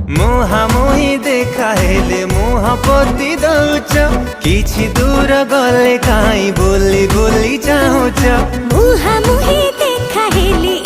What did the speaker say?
ମୁହାଁମୁହିଁ ଦେଖା ହେଲେ ମୁହଁ ପୋତି ଦଉଛ, କିଛି ଦୂର ଗଲେ କାହିଁ ବୋଲି ବୋଲି ଚାହୁଁଛ। ମୁହାଁମୁହିଁ ଦେଖା ହେଲେ